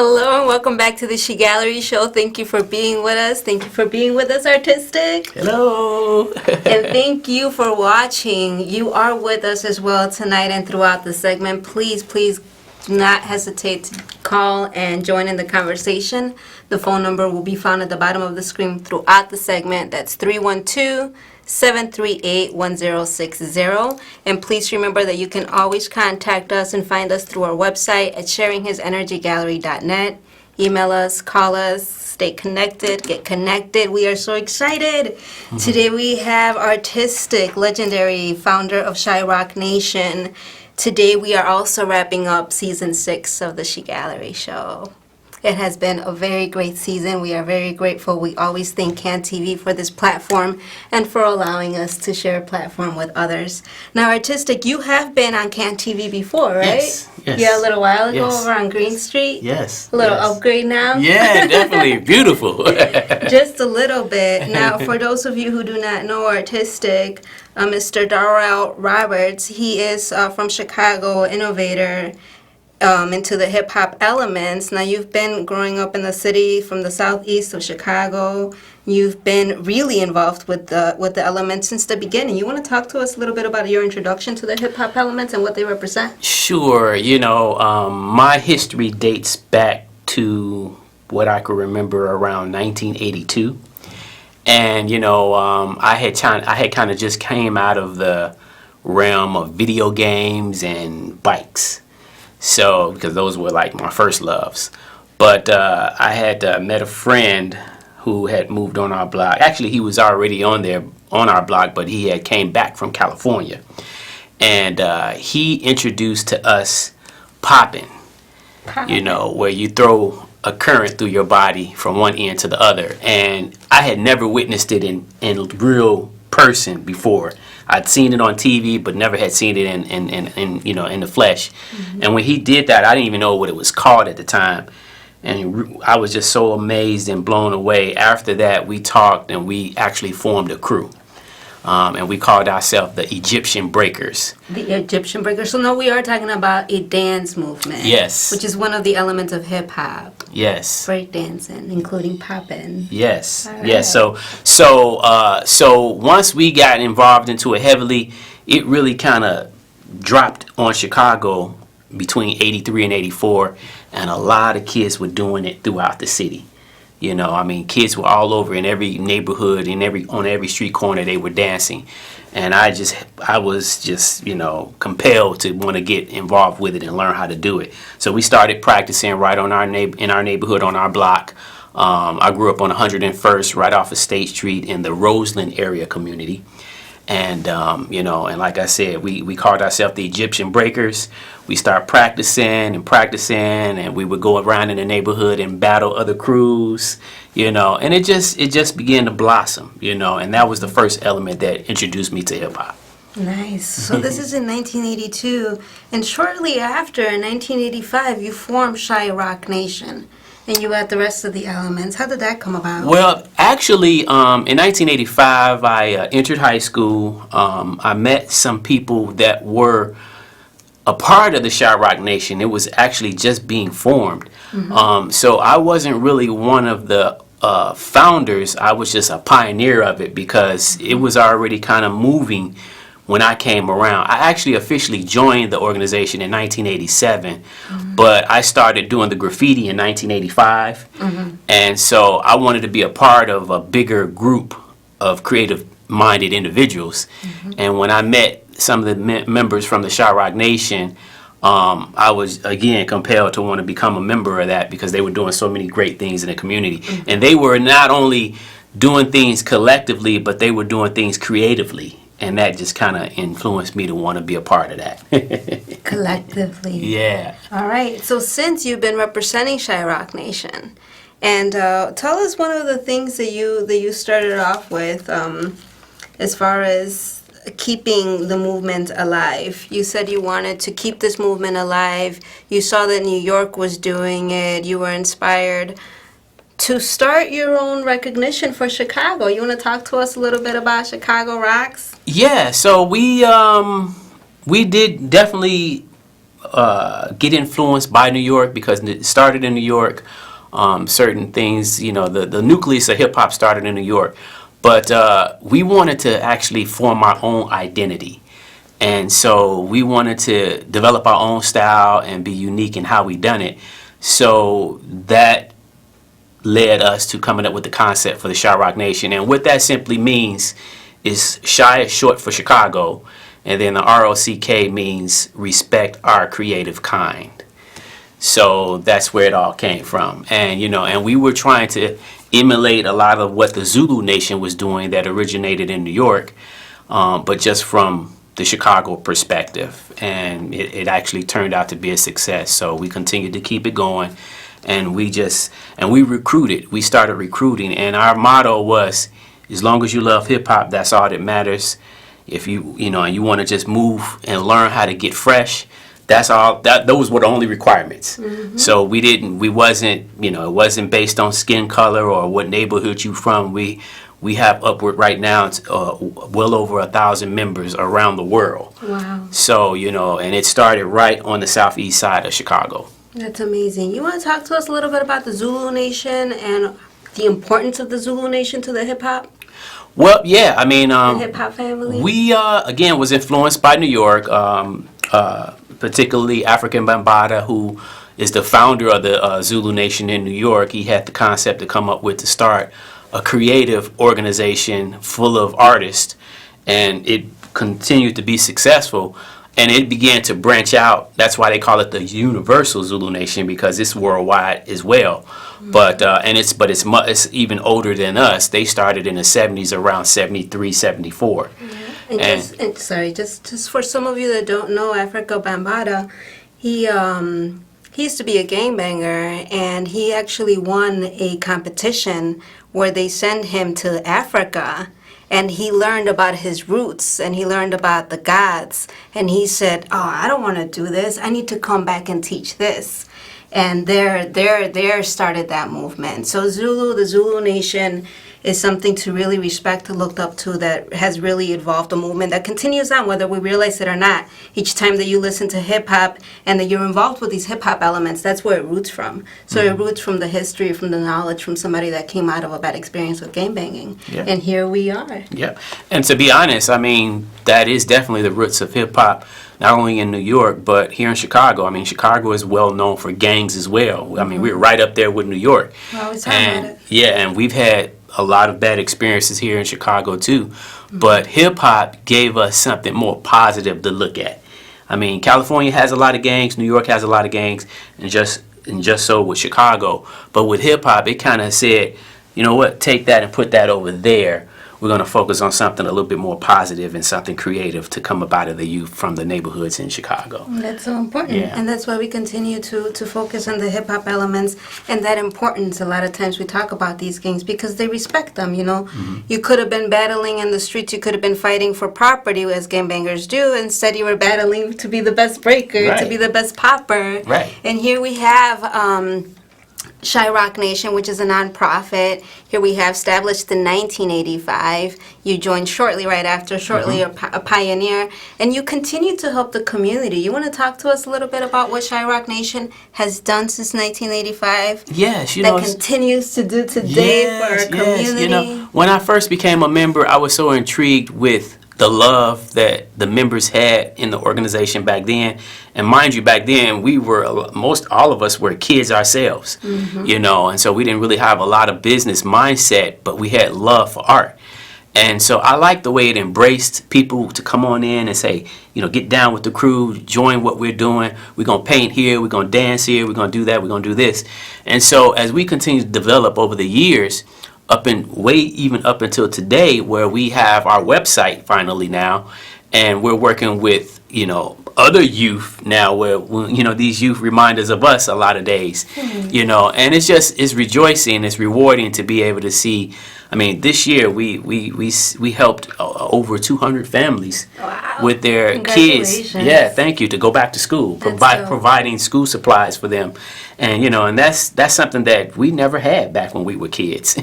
Hello and welcome back to the She Gallery Show. Thank you for being with us. Thank you for being with us, Artistic. Hello. And thank you for watching. You are with us as well tonight and throughout the segment. Please do not hesitate to call and join in the conversation. The phone number will be found at the bottom of the screen throughout the segment. That's 312-738-1060. And please remember that you can always contact us and find us through our website at sharinghisenergygallery.net. Email us, call us, stay connected, get connected. We are so excited. Today we have Artistic, legendary founder of She Nation. Today we are also wrapping up season 6 of the She Gallery Show. It has been a very great season. We are very grateful. We always thank CAN TV for this platform and for allowing us to share a platform with others. Now, Artistic, you have been on CAN TV before, right? Yes. Yeah, a little while ago Yes. over on Green Street. Yes. A little yes. upgrade now. Yeah, definitely. Beautiful. Just a little bit. Now, for those of you who do not know Artistic, Mr. Darrell Roberts, he is from Chicago, innovator into the hip-hop elements. Now, you've been growing up in the city from the southeast of Chicago. You've been really involved with the elements since the beginning. You want to talk to us a little bit about your introduction to the hip-hop elements and what they represent? Sure. My history dates back to what I could remember around 1982. And, I had kind of just came out of the realm of video games and bikes. So, because those were like my first loves. But I had met a friend who had moved on our block. Actually, he was already on our block, but he had came back from California. And he introduced to us popping, where you throw a current through your body from one end to the other. And I had never witnessed it in real person before. I'd seen it on TV, but never had seen it in the flesh. Mm-hmm. And when he did that, I didn't even know what it was called at the time. And I was just so amazed and blown away. After that, we talked and we actually formed a crew. And we called ourselves the Egyptian Breakers. The Egyptian Breakers. So now we are talking about a dance movement. Yes. Which is one of the elements of hip-hop. Yes. Break dancing, including popping. Yes. Right. Yes. So once we got involved into it heavily, it really kind of dropped on Chicago between 83 and 84, and a lot of kids were doing it throughout the city. Kids were all over in every neighborhood, on every street corner they were dancing. And I was just compelled to want to get involved with it and learn how to do it. So we started practicing right in our neighborhood, on our block. I grew up on 101st, right off of State Street in the Roseland area community. And, and like I said, we called ourselves the Egyptian Breakers. We started practicing, and we would go around in the neighborhood and battle other crews, and it just began to blossom, and that was the first element that introduced me to hip hop. Nice. So this is in 1982, and shortly after, in 1985, you formed She Nation. And you had the rest of the elements. How did that come about? Well, actually, in 1985, I entered high school. I met some people that were a part of the She Nation. It was actually just being formed. Mm-hmm. So I wasn't really one of the founders. I was just a pioneer of it because it was already kind of moving when I came around. I actually officially joined the organization in 1987, but I started doing the graffiti in 1985. Mm-hmm. And so I wanted to be a part of a bigger group creative-minded individuals. Mm-hmm. And when I met some of the members from the She Nation, I was, again, compelled to want to become a member of that because they were doing so many great things in the community. Mm-hmm. And they were not only doing things collectively, but they were doing things creatively. And that just kind of influenced me to want to be a part of that. Collectively. Yeah. All right. So since you've been representing She Nation, and tell us one of the things that you started off with as far as keeping the movement alive. You said you wanted to keep this movement alive. You saw that New York was doing it. You were inspired to start your own recognition for Chicago. You want to talk to us a little bit about Chicago Rocks? Yeah, so we did definitely get influenced by New York because it started in New York. Certain things, you know, the nucleus of hip hop started in New York, but we wanted to actually form our own identity. And so we wanted to develop our own style and be unique in how we done it. So that led us to coming up with the concept for the Chi-Rock Nation. And what that simply means is Chi is short for Chicago, and then the ROCK means respect our creative kind. So that's where it all came from. And, you know, and we were trying to emulate a lot of what the Zulu Nation was doing that originated in New York, but just from the Chicago perspective. And it actually turned out to be a success. So we continued to keep it going. And we recruited. We started recruiting. And our motto was, as long as you love hip hop, that's all that matters. If you know, and you want to just move and learn how to get fresh, that's all. Those were the only requirements. Mm-hmm. So we wasn't, you know, it wasn't based on skin color or what neighborhood you from. We have upward right now, well over 1,000 members around the world. Wow. So, you know, and it started right on the southeast side of Chicago. That's amazing. You want to talk to us a little bit about the Zulu Nation and the importance of the Zulu Nation to the hip hop? Well, yeah, I mean, the hip hop family. We again was influenced by New York, particularly African Bambaataa, who is the founder of the Zulu Nation in New York. He had the concept to come up with to start a creative organization full of artists, and it continued to be successful. And it began to branch out. That's why they call it the Universal Zulu Nation, because it's worldwide as well. Mm-hmm. But it's even older than us. They started in the 70s, around 73, 74. Yeah. Just for some of you that don't know, Africa Bambaataa, he used to be a gangbanger, and he actually won a competition where they sent him to Africa. And he learned about his roots, and he learned about the gods. And he said, oh, I don't want to do this. I need to come back and teach this. And there started that movement. So the Zulu Nation is something to really respect, to look up to, that has really evolved a movement that continues on, whether we realize it or not. Each time that you listen to hip-hop and that you're involved with these hip-hop elements, that's where it roots from. So It roots from the history, from the knowledge, from somebody that came out of a bad experience with gangbanging. Yeah. And here we are. Yeah. And to be honest, I mean, that is definitely the roots of hip-hop, not only in New York, but here in Chicago. I mean, Chicago is well known for gangs as well. I mean, we're right up there with New York. Well, always talking about it. Yeah, and we've had a lot of bad experiences here in Chicago too. Mm-hmm. But hip hop gave us something more positive to look at. I mean, California has a lot of gangs, New York has a lot of gangs, and just so with Chicago. But with hip hop, it kind of said, you know what, take that and put that over there. We're going to focus on something a little bit more positive and something creative to come up out of the youth from the neighborhoods in Chicago. That's so important. Yeah. And that's why we continue to focus on the hip-hop elements and that importance. A lot of times we talk about these gangs because they respect them, you know. Mm-hmm. You could have been battling in the streets. You could have been fighting for property, as gangbangers do. Instead, you were battling to be the best breaker, right, to be the best popper. Right. And here we have Chi-Rock Nation, which is a nonprofit. Here we have established in 1985. You joined shortly after, a pioneer, and you continue to help the community. You want to talk to us a little bit about what Chi-Rock Nation has done since 1985? Yes, you that know, continues to do today for our community. You know, when I first became a member, I was so intrigued with the love that the members had in the organization back then. And mind you, back then we were all of us were kids ourselves, you know, and so we didn't really have a lot of business mindset, but we had love for art. And so I like the way it embraced people to come on in and say, you know, get down with the crew, join what we're doing. We're going to paint here, we're going to dance here, we're going to do that, we're going to do this. And so as we continue to develop over the years, even up until today, where we have our website finally now, and we're working with, you know, other youth now, where, you know, these youth remind us of us a lot of days, you know, and it's rejoicing, it's rewarding to be able to see. I mean, this year we helped over 200 families with their kids. Yeah, thank you, to go back to school, providing school supplies for them, and you know, and that's something that we never had back when we were kids.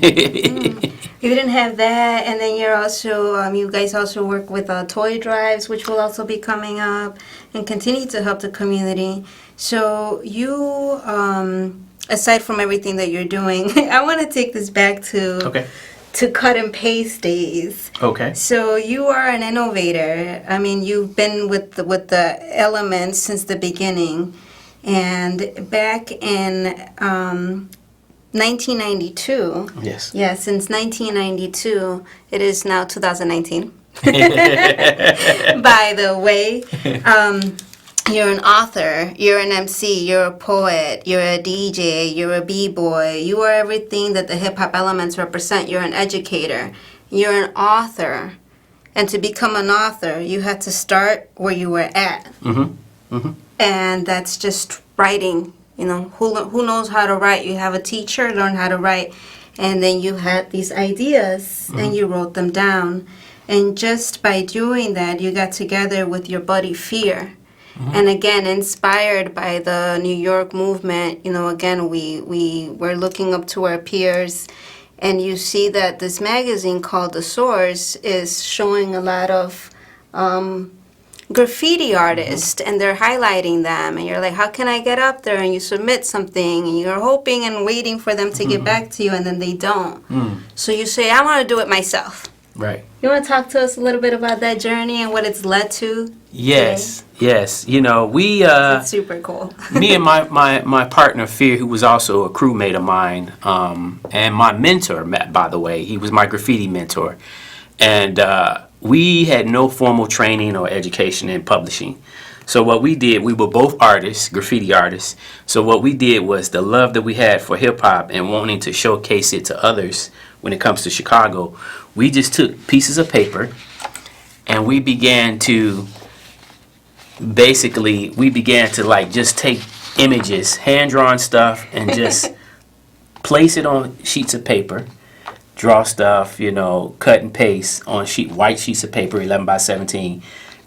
You didn't have that, and then you're also, you guys also work with toy drives, which will also be coming up, and continue to help the community. So you, aside from everything that you're doing, I want to take this back to cut and paste days. Okay. So you are an innovator. I mean, you've been with the elements since the beginning, and back in 1992. Yes. Yeah, since 1992, it is now 2019. By the way, you're an author, you're an MC, you're a poet, you're a DJ, you're a b-boy. You are everything that the hip-hop elements represent. You're an educator. You're an author. And to become an author, you had to start where you were at. Mm-hmm. Mm-hmm. And that's just writing. You know, who knows how to write? You have a teacher, learn how to write. And then you had these ideas, and you wrote them down. And just by doing that, you got together with your buddy Fear. And again, inspired by the New York movement, you know, again, we were looking up to our peers. And you see that this magazine called The Source is showing a lot of graffiti artists, and they're highlighting them, and you're like, how can I get up there? And you submit something, and you're hoping and waiting for them to get back to you, and then they don't. So you say, I want to do it myself. Right. You want to talk to us a little bit about that journey and what it's led to? Yes, yes. You know, we It's super cool. me and my partner Fear, who was also a crewmate of mine, and my mentor, by the way, he was my graffiti mentor, and we had no formal training or education in publishing. So what we did, we were both artists, graffiti artists. So what we did was the love that we had for hip hop and wanting to showcase it to others when it comes to Chicago, we just took pieces of paper and we began to like just take images, hand-drawn stuff, and just place it on sheets of paper, draw stuff, you know, cut and paste on white sheets of paper, 11 by 17,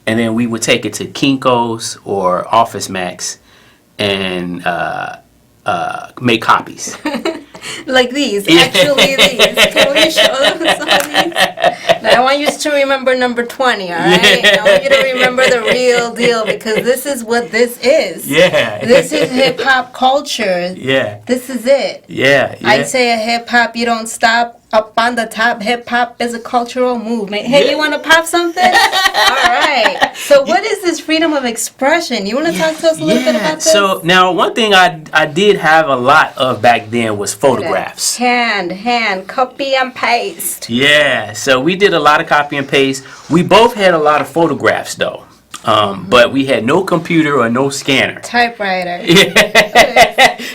and then we would take it to Kinko's or Office Max and make copies. Like these, actually these. Can we show them some of these? Now, I want you to remember number 20, all right? I want you to remember the real deal, because this is what this is. Yeah. This is hip-hop culture. Yeah. This is it. Yeah. I say a hip-hop, you don't stop. Up on the top, hip-hop is a cultural movement. Hey, you want to pop something? All right. So what is this freedom of expression? You want to talk to us a little bit about this? So now one thing I did have a lot of back then was photographs. Hand, copy and paste. Yeah, so we did a lot of copy and paste. We both had a lot of photographs though. But we had no computer or no scanner. Typewriter.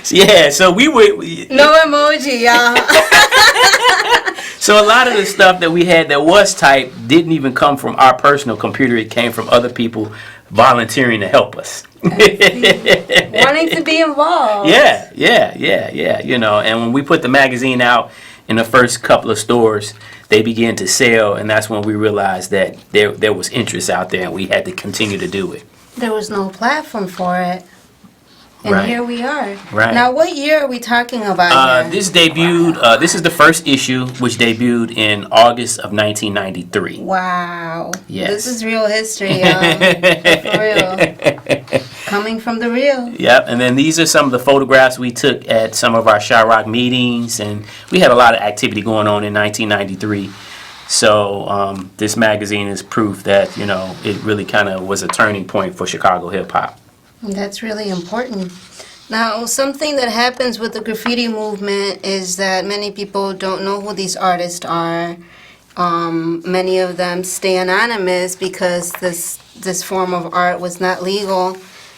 Yeah, so we would... No emoji, y'all. So a lot of the stuff that we had that was typed didn't even come from our personal computer. It came from other people volunteering to help us. Wanting to be involved. Yeah. You know, and when we put the magazine out in the first couple of stores, they began to sell, and that's when we realized that there was interest out there, and we had to continue to do it. There was no platform for it. And Right. here we are. Right. Now, what year are we talking about here? This debuted, this is the first issue, which debuted in August of 1993. Wow. Yes. This is real history, for real. Coming from the real. Yep, and then these are some of the photographs we took at some of our Chirac meetings, and we had a lot of activity going on in 1993. So this magazine is proof that, you know, it really kind of was a turning point for Chicago hip-hop. That's really important. Now, something that happens with the graffiti movement is that many people don't know who these artists are. Many of them stay anonymous because this form of art was not legal,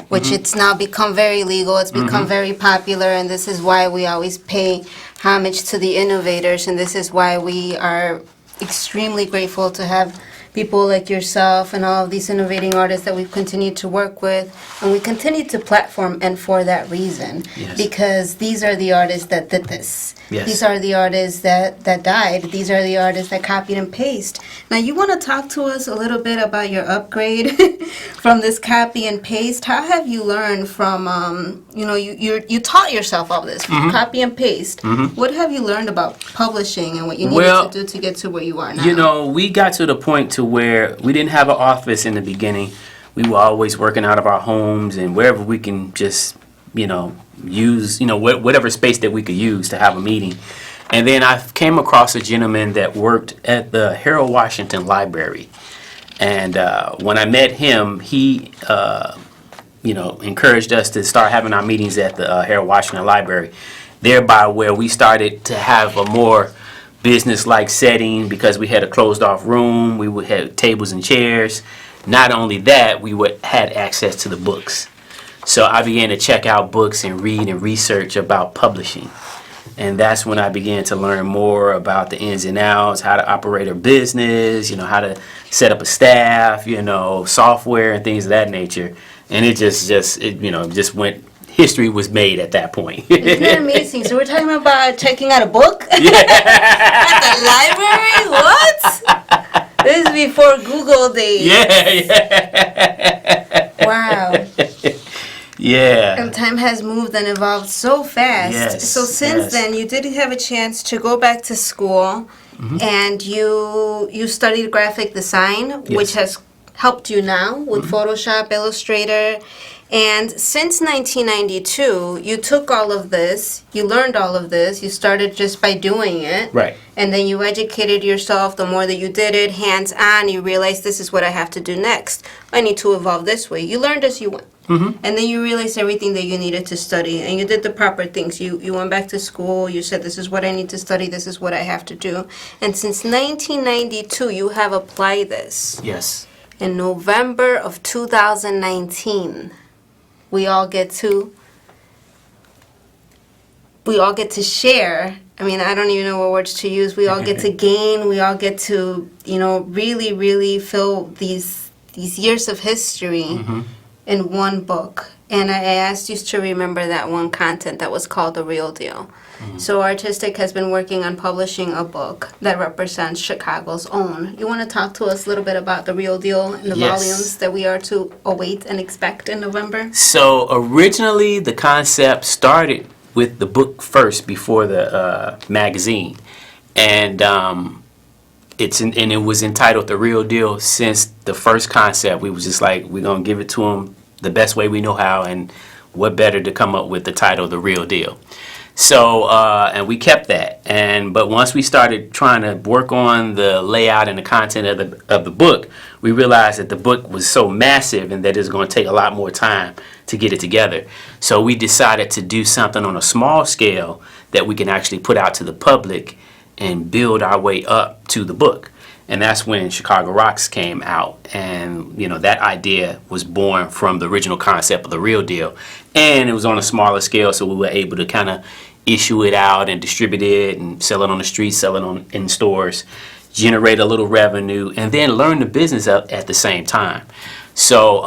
which it's now become very legal. It's become very popular, and this is why we always pay homage to the innovators, and this is why we are extremely grateful to have people like yourself and all of these innovating artists that we've continued to work with, and we continue to platform, and for that reason. Yes. Because these are the artists that did this. Yes. These are the artists that died. These are the artists that copied and paste. Now, you want to talk to us a little bit about your upgrade from this copy and paste? How have you learned from, you taught yourself all this, copy and paste. What have you learned about publishing and what you needed to do to get to where you are now? We got to the point to where we didn't have an office in the beginning. We were always working out of our homes and wherever we can just, use, whatever space that we could use to have a meeting. And then I came across a gentleman that worked at the Harold Washington Library. And when I met him, he, encouraged us to start having our meetings at the Harold Washington Library, thereby where we started to have a more business-like setting because we had a closed-off room. We would have tables and chairs. Not only that, we had access to the books. So I began to check out books and read and research about publishing. And that's when I began to learn more about the ins and outs, how to operate a business, how to set up a staff, software and things of that nature. And it just went, history was made at that point. Isn't that amazing? So we're talking about checking out a book? Yeah. At the library? What? This is before Google days. Yeah. Wow. Yeah. And time has moved and evolved so fast. Yes, So since then, you did have a chance to go back to school, and you studied graphic design, which has helped you now with Photoshop, Illustrator. And since 1992, you took all of this, you learned all of this, you started just by doing it. Right. And then you educated yourself. The more that you did it, hands-on, you realized this is what I have to do next. I need to evolve this way. You learned as you went. And then you realized everything that you needed to study, and you did the proper things. You went back to school. You said, this is what I need to study. This is what I have to do. And since 1992, you have applied this. Yes. In November of 2019, we all get to share. I mean, I don't even know what words to use. We all get to gain. We all get to, really, really fill these years of history in one book. And I asked you to remember that one content that was called The Real Deal. So Artistic has been working on publishing a book that represents Chicago's own. You want to talk to us a little bit about The Real Deal and the volumes that we are to await and expect in November? So originally the concept started with the book first before the magazine. And it was entitled The Real Deal. Since the first concept, we was just like, we're going to give it to them the best way we know how, and what better to come up with the title The Real Deal. So, and we kept that. But once we started trying to work on the layout and the content of the book, we realized that the book was so massive and that it's going to take a lot more time to get it together. So we decided to do something on a small scale that we can actually put out to the public and build our way up to the book. And that's when Chicago Rocks came out. And, that idea was born from the original concept of The Real Deal. And it was on a smaller scale, so we were able to kind of issue it out and distribute it and sell it on the streets, sell it in stores, generate a little revenue, and then learn the business at the same time. So,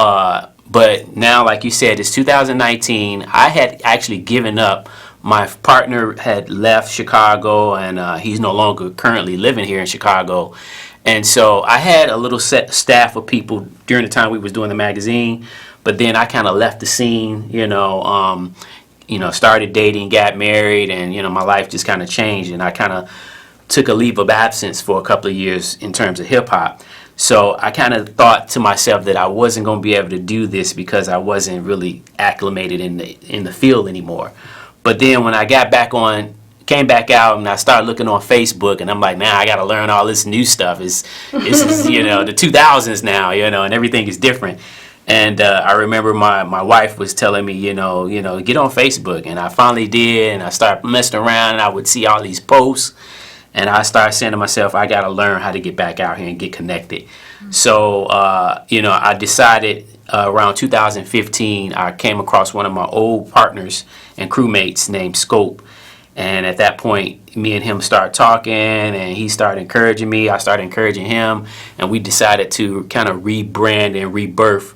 but now, like you said, it's 2019. I had actually given up. My partner had left Chicago, and he's no longer currently living here in Chicago. And so I had a little set staff of people during the time we was doing the magazine, but then I kind of left the scene, started dating, got married, and, my life just kind of changed, and I kind of took a leave of absence for a couple of years in terms of hip hop. So I kind of thought to myself that I wasn't going to be able to do this because I wasn't really acclimated in the field anymore. But then when I came back out and I started looking on Facebook, and I'm like, man, I got to learn all this new stuff. This is the 2000s now, and everything is different. And I remember my wife was telling me, get on Facebook. And I finally did, and I started messing around, and I would see all these posts. And I started saying to myself, I got to learn how to get back out here and get connected. So, I decided around 2015, I came across one of my old partners and crewmates named Scope. And at that point, me and him started talking, and he started encouraging me. I started encouraging him, and we decided to kind of rebrand and rebirth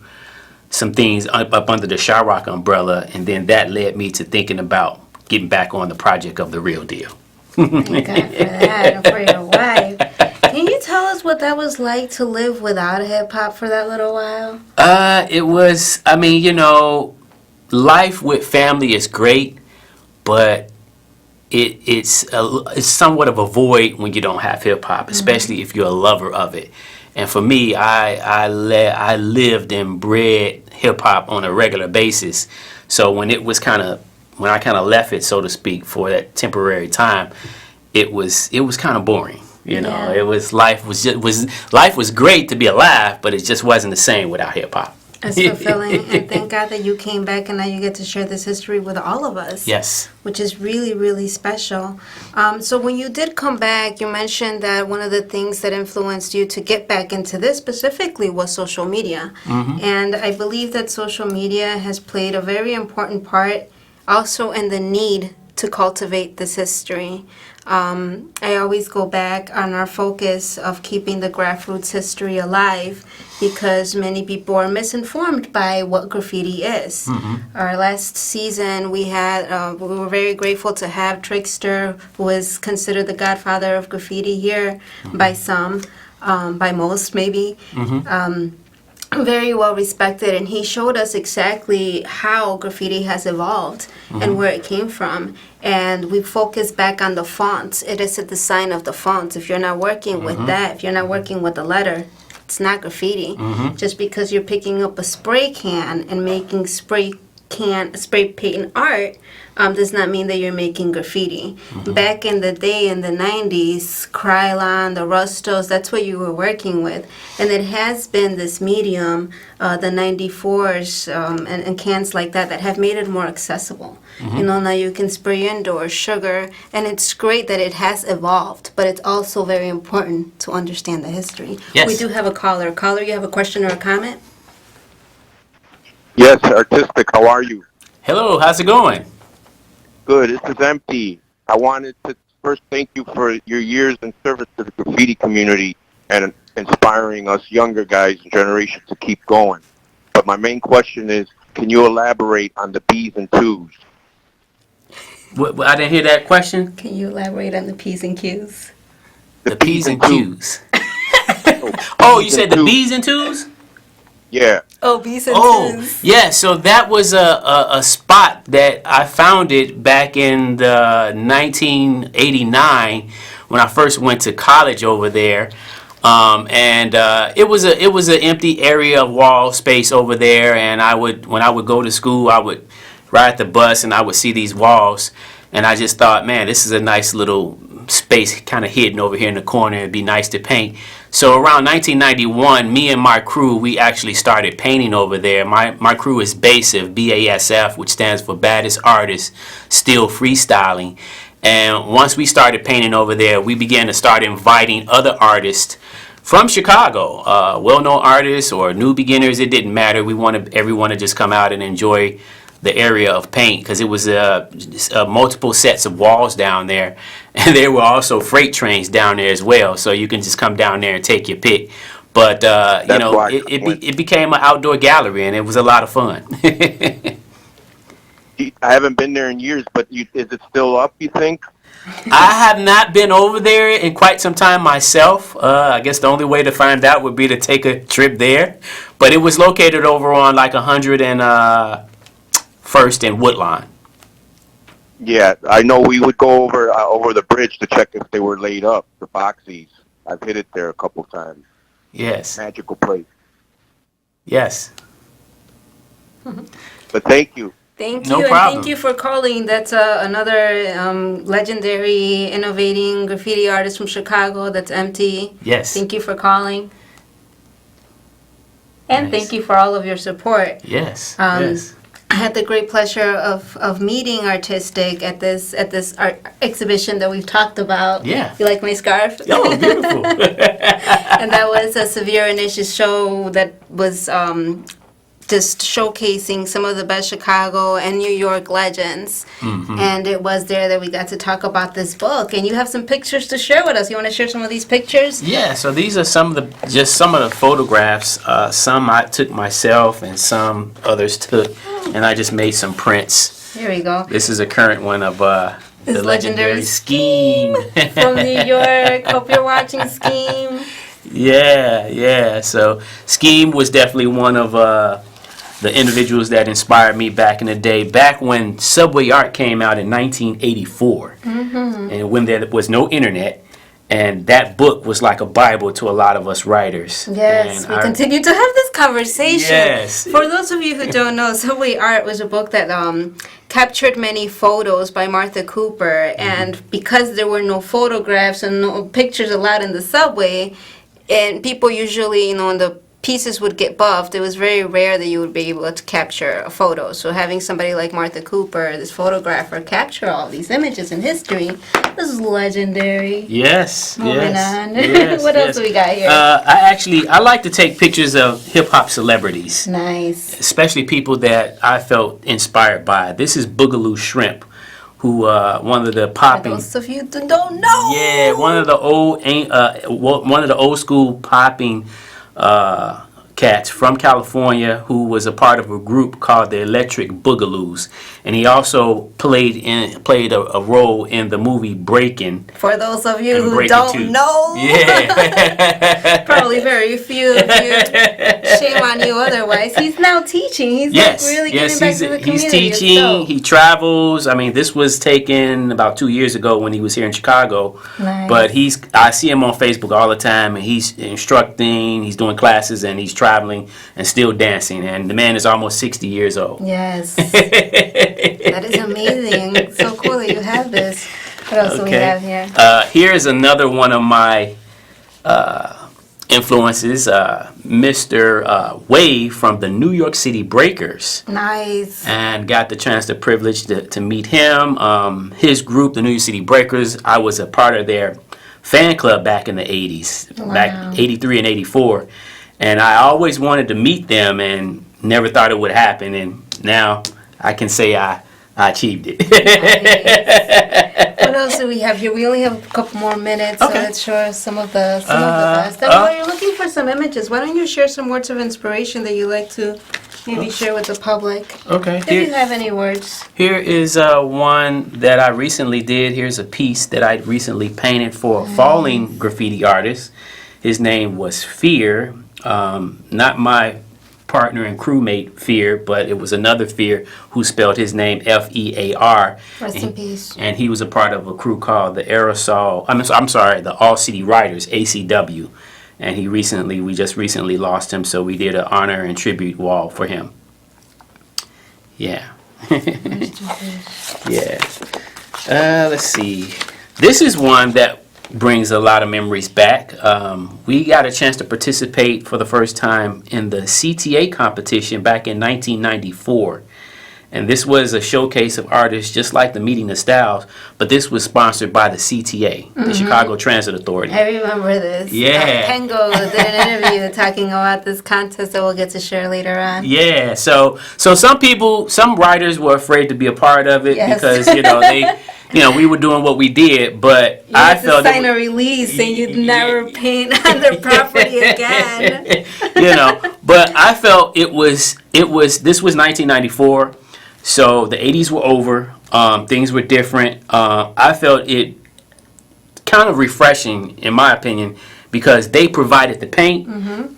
some things up under the Chirac umbrella, and then that led me to thinking about getting back on the project of The Real Deal. Thank God for that and for your wife. Can you tell us what that was like to live without hip hop for that little while? It was, I mean, life with family is great, but it's somewhat of a void when you don't have hip hop, especially if you're a lover of it. And for me, I lived and bred hip hop on a regular basis. So when I kind of left it, so to speak, for that temporary time, it was kind of boring. Yeah. It was life was great to be alive, but it just wasn't the same without hip hop. It's fulfilling, and thank God that you came back and now you get to share this history with all of us. Yes. Which is really, really special. So when you did come back, you mentioned that one of the things that influenced you to get back into this specifically was social media. And I believe that social media has played a very important part also in the need to cultivate this history. I always go back on our focus of keeping the grassroots history alive because many people are misinformed by what graffiti is. Our last season, we were very grateful to have Trickster, who is considered the godfather of graffiti here by some, by most maybe. Very well respected, and he showed us exactly how graffiti has evolved and where it came from. And we focus back on the fonts. It is a design of the fonts. If you're not working with that, if you're not working with the letter, it's not graffiti. Just because you're picking up a spray can and making spray paint art does not mean that you're making graffiti. Back in the day, in the 90s, Krylon, the Rustos, that's what you were working with. And it has been this medium, the 94s and cans like that have made it more accessible. Now you can spray indoor sugar, and it's great that it has evolved, but it's also very important to understand the history. Yes. We do have a caller. Caller, you have a question or a comment? Yes, Artistic, how are you? Hello, how's it going? Good, this is empty. I wanted to first thank you for your years in service to the graffiti community and inspiring us younger guys and generation to keep going. But my main question is, can you elaborate on the B's and Q's? I didn't hear that question. Can you elaborate on the P's and Q's? The P's and Q's. Oh, you said the B's and T's? Yeah. Oh, B's and T's. Yeah, so that was a spot that I founded back in the 1989 when I first went to college over there. It was an empty area of wall space over there, and when I would go to school, I would ride the bus and I would see these walls, and I just thought, man, this is a nice little space kind of hidden over here in the corner. It'd be nice to paint. So around 1991, me and my crew, we actually started painting over there. My crew is BASF, BASF, which stands for Baddest Artists Still Freestyling. And once we started painting over there, we began to start inviting other artists from Chicago, well-known artists or new beginners. It didn't matter. We wanted everyone to just come out and enjoy the area of paint, because it was multiple sets of walls down there, and there were also freight trains down there as well, so you can just come down there and take your pick. But it became an outdoor gallery, and it was a lot of fun. I haven't been there in years, but is it still up, you think? I have not been over there in quite some time myself. I guess the only way to find out would be to take a trip there. But it was located over on like 100 and First and Woodline. Yeah, I know we would go over the bridge to check if they were laid up, the boxies. I've hit it there a couple times. Yes. Magical place. Yes. But thank you. Thank you, No and problem. thank you for calling. That's another legendary, innovating graffiti artist from Chicago. That's MT. Yes. Thank you for calling. And Nice. thank you for all of your support. Yes. Yes. I had the great pleasure of meeting Artistic at this art exhibition that we've talked about. Yeah. You like my scarf? Oh, beautiful. And that was a Severe Initiative show that was just showcasing some of the best Chicago and New York legends. And it was there that we got to talk about this book. And you have some pictures to share with us. You want to share some of these pictures? Yeah, so these are some of the photographs. Some I took myself and some others took, and I just made some prints. Here we go. This is a current one of the legendary Scheme. From New York. Hope you're watching, Scheme. Yeah. So Scheme was definitely one of the individuals that inspired me back in the day, back when Subway Art came out in 1984, and when there was no internet, and that book was like a Bible to a lot of us writers. Yes, and we continue to have this conversation. Yes. For those of you who don't know, Subway Art was a book that captured many photos by Martha Cooper, and because there were no photographs and no pictures allowed in the subway, and people usually, when the pieces would get buffed, it was very rare that you would be able to capture a photo. So having somebody like Martha Cooper, this photographer, capture all these images in history, this is legendary. Yes. Moving on. Yes, What else do we got here? I like to take pictures of hip hop celebrities, Nice. especially people that I felt inspired by. This is Boogaloo Shrimp, who one of the For popping. those of you that don't know. Yeah, one of the old school popping cats from California, who was a part of a group called the Electric Boogaloos, and he also played a role in the movie Breakin'. For those of you And who Breakin' don't Two. know, Yeah. probably very few of you. Shame on you otherwise. He's now teaching. He's really giving back to the community. He's teaching. So. He travels. I mean, this was taken about 2 years ago when he was here in Chicago. Nice. But I see him on Facebook all the time, and he's instructing. He's doing classes, and he's traveling and still dancing. And the man is almost 60 years old. Yes. That is amazing. It's so cool that you have this. What else do we have here? Here is another one of my influences, Mr. Wave from the New York City Breakers. Nice. And got the chance, the privilege to meet him. His group, the New York City Breakers, I was a part of their fan club back in the 80s, back 83 and 84. And I always wanted to meet them and never thought it would happen. And now I can say I achieved it. Nice. What else do we have here? We only have a couple more minutes, so let's show some of the best. And while you're looking for some images, why don't you share some words of inspiration that you like to maybe share with the public? Okay. If you have any words. Here is one that I recently did. Here's a piece that I recently painted for a falling graffiti artist. His name was Fear. Not my partner and crewmate Fear, but it was another Fear who spelled his name F-E-A-R. Rest in peace. And he was a part of a crew called the the All City Riders, ACW. And we just recently lost him, so we did an honor and tribute wall for him. Yeah. Yeah. Let's see. This is one that brings a lot of memories back. We got a chance to participate for the first time in the CTA competition back in 1994. And this was a showcase of artists just like the Meeting of Styles, but this was sponsored by the CTA, the Chicago Transit Authority. I remember this. Yeah. Pengo did an interview talking about this contest that we'll get to share later on. Yeah, so some writers were afraid to be a part of it because we were doing what we did, but I felt sign a release and you'd never paint on their property again. But I felt this was 1994, so the 80s were over. Things were different. I felt it kind of refreshing, in my opinion, because they provided the paint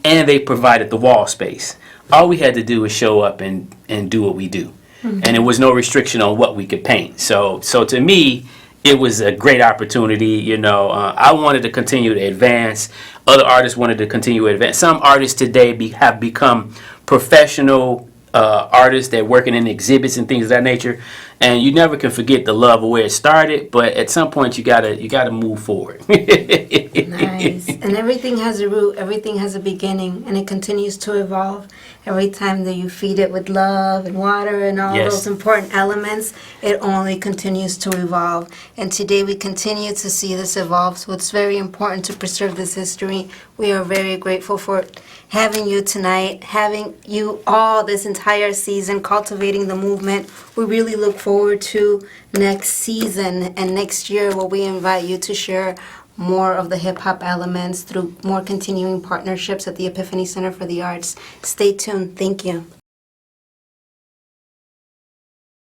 and they provided the wall space. All we had to do was show up and do what we do. And there was no restriction on what we could paint. So to me, it was a great opportunity. I wanted to continue to advance. Other artists wanted to continue to advance. Some artists today have become professional artists that working in exhibits and things of that nature. And you never can forget the love of where it started, but at some point you gotta move forward. Nice. And everything has a root, everything has a beginning, and it continues to evolve. Every time that you feed it with love and water and all Yes. those important elements, it only continues to evolve. And today we continue to see this evolve. So it's very important to preserve this history. We are very grateful for having you tonight, having you all this entire season, cultivating the movement. We really look forward to next season and next year where we invite you to share more of the hip hop elements through more continuing partnerships at the Epiphany Center for the Arts. Stay tuned. Thank you.